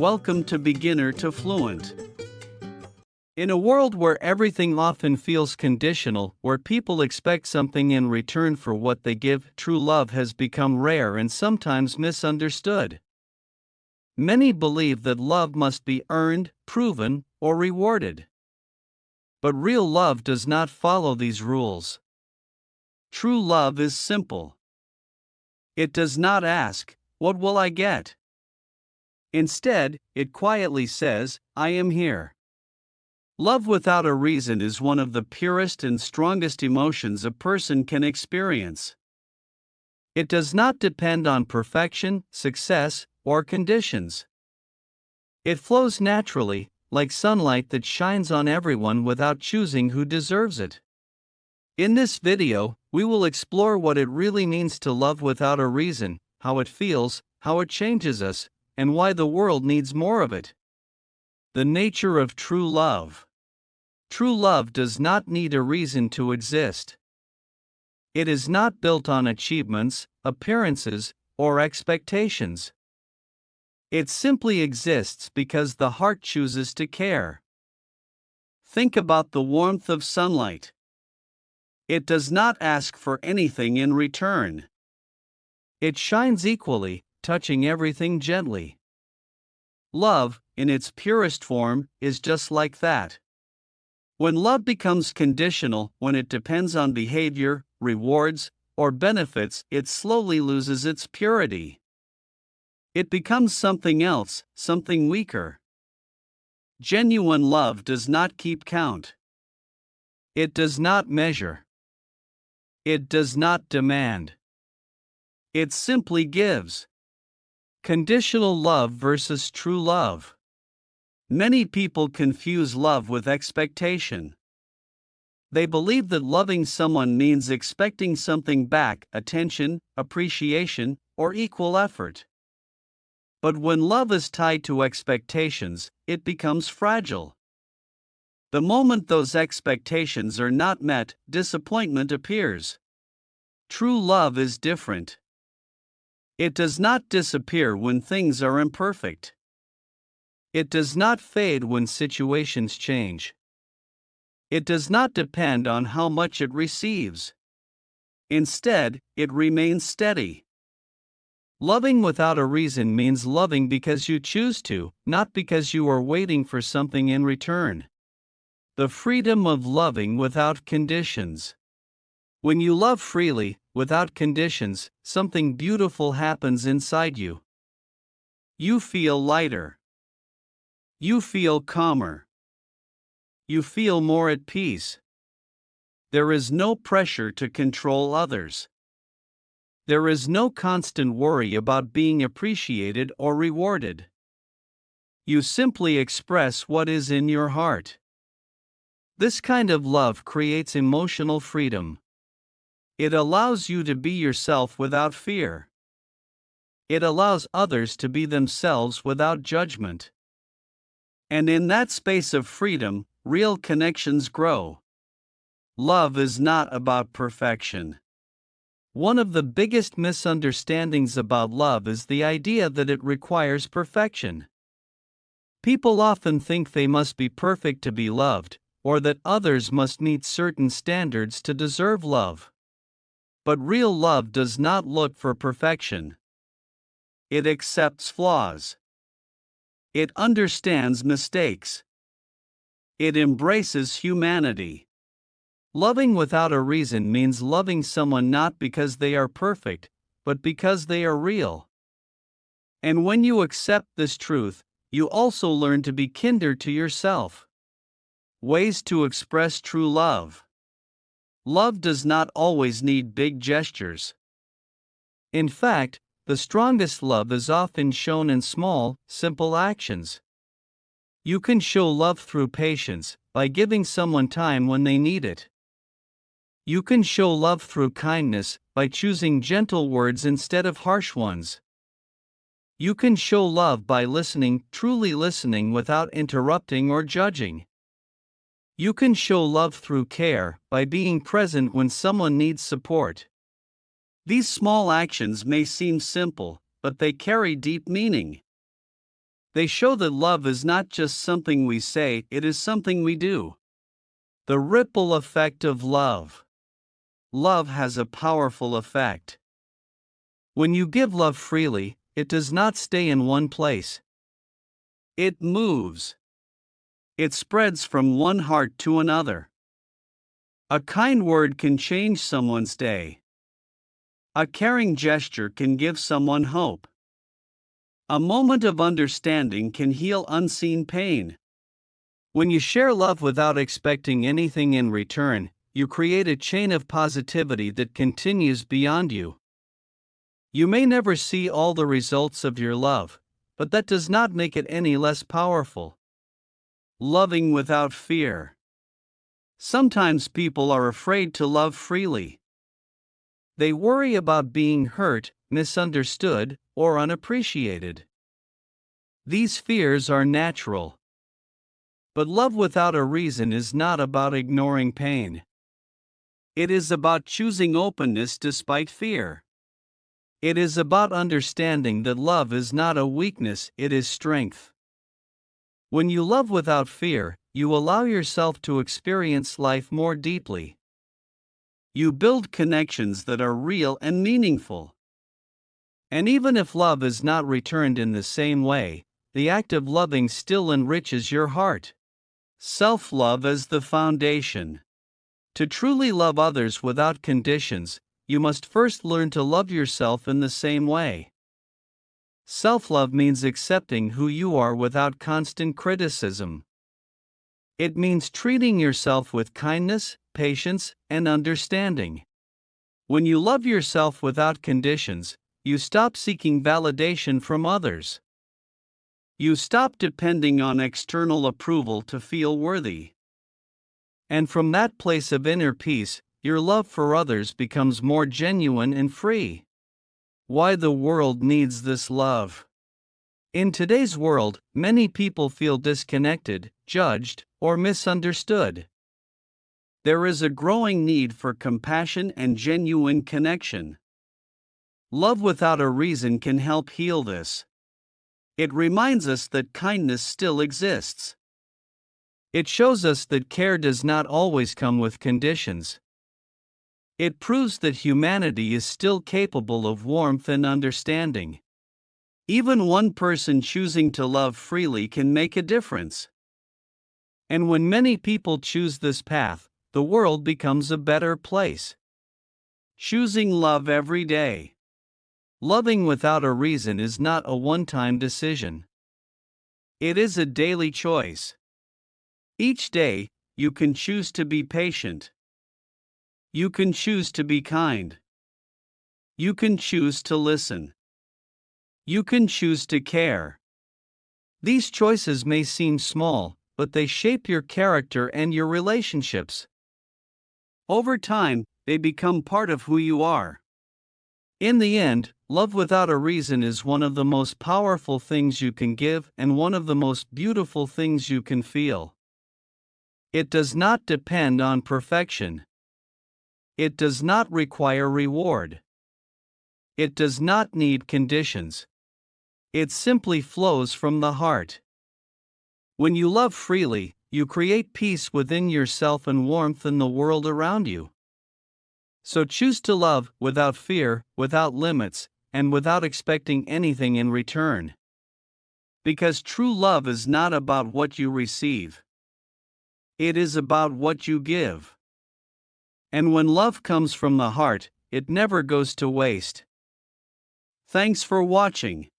Welcome to Beginner to Fluent. In a world where everything often feels conditional, where people expect something in return for what they give, true love has become rare and sometimes misunderstood. Many believe that love must be earned, proven, or rewarded. But real love does not follow these rules. True love is simple. It does not ask, "What will I get?" Instead, it quietly says, "I am here." Love without a reason is one of the purest and strongest emotions a person can experience. It does not depend on perfection, success, or conditions. It flows naturally, like sunlight that shines on everyone without choosing who deserves it. In this video, we will explore what it really means to love without a reason, how it feels, how it changes us, and why the world needs more of it. The nature of true love. True love does not need a reason to exist. It is not built on achievements, appearances, or expectations. It simply exists because the heart chooses to care. Think about the warmth of sunlight. It does not ask for anything in return. It shines equally, touching everything gently. Love, in its purest form, is just like that. When love becomes conditional, when it depends on behavior, rewards, or benefits, it slowly loses its purity. It becomes something else, something weaker. Genuine love does not keep count. It does not measure. It does not demand. It simply gives. Conditional love versus true love. Many people confuse love with expectation. They believe that loving someone means expecting something back, attention, appreciation, or equal effort. But when love is tied to expectations, it becomes fragile. The moment those expectations are not met, disappointment appears. True love is different. It does not disappear when things are imperfect. It does not fade when situations change. It does not depend on how much it receives. Instead, it remains steady. Loving without a reason means loving because you choose to, not because you are waiting for something in return. The freedom of loving without conditions. When you love freely, without conditions, something beautiful happens inside you. You feel lighter. You feel calmer. You feel more at peace. There is no pressure to control others. There is no constant worry about being appreciated or rewarded. You simply express what is in your heart. This kind of love creates emotional freedom. It allows you to be yourself without fear. It allows others to be themselves without judgment. And in that space of freedom, real connections grow. Love is not about perfection. One of the biggest misunderstandings about love is the idea that it requires perfection. People often think they must be perfect to be loved, or that others must meet certain standards to deserve love. But real love does not look for perfection. It accepts flaws. It understands mistakes. It embraces humanity. Loving without a reason means loving someone not because they are perfect, but because they are real. And when you accept this truth, you also learn to be kinder to yourself. Ways to express true love. Love does not always need big gestures. In fact, the strongest love is often shown in small, simple actions. You can show love through patience, by giving someone time when they need it. You can show love through kindness, by choosing gentle words instead of harsh ones. You can show love by listening, truly listening without interrupting or judging. You can show love through care, by being present when someone needs support. These small actions may seem simple, but they carry deep meaning. They show that love is not just something we say, it is something we do. The ripple effect of love. Love has a powerful effect. When you give love freely, it does not stay in one place. It moves. It spreads from one heart to another. A kind word can change someone's day. A caring gesture can give someone hope. A moment of understanding can heal unseen pain. When you share love without expecting anything in return, you create a chain of positivity that continues beyond you. You may never see all the results of your love, but that does not make it any less powerful. Loving without fear. Sometimes people are afraid to love freely. They worry about being hurt, misunderstood, or unappreciated. These fears are natural. But love without a reason is not about ignoring pain. It is about choosing openness despite fear. It is about understanding that love is not a weakness, it is strength. When you love without fear, you allow yourself to experience life more deeply. You build connections that are real and meaningful. And even if love is not returned in the same way, the act of loving still enriches your heart. Self-love as the foundation. To truly love others without conditions, you must first learn to love yourself in the same way. Self-love means accepting who you are without constant criticism. It means treating yourself with kindness, patience, and understanding. When you love yourself without conditions, you stop seeking validation from others. You stop depending on external approval to feel worthy. And from that place of inner peace, your love for others becomes more genuine and free. Why the world needs this love. In today's world, many people feel disconnected, judged, or misunderstood. There is a growing need for compassion and genuine connection. Love without a reason can help heal this. It reminds us that kindness still exists. It shows us that care does not always come with conditions. It proves that humanity is still capable of warmth and understanding. Even one person choosing to love freely can make a difference. And when many people choose this path, the world becomes a better place. Choosing love every day. Loving without a reason is not a one-time decision. It is a daily choice. Each day, you can choose to be patient. You can choose to be kind. You can choose to listen. You can choose to care. These choices may seem small, but they shape your character and your relationships. Over time, they become part of who you are. In the end, love without a reason is one of the most powerful things you can give and one of the most beautiful things you can feel. It does not depend on perfection. It does not require reward. It does not need conditions. It simply flows from the heart. When you love freely, you create peace within yourself and warmth in the world around you. So choose to love without fear, without limits, and without expecting anything in return. Because true love is not about what you receive. It is about what you give. And when love comes from the heart, it never goes to waste. Thanks for watching.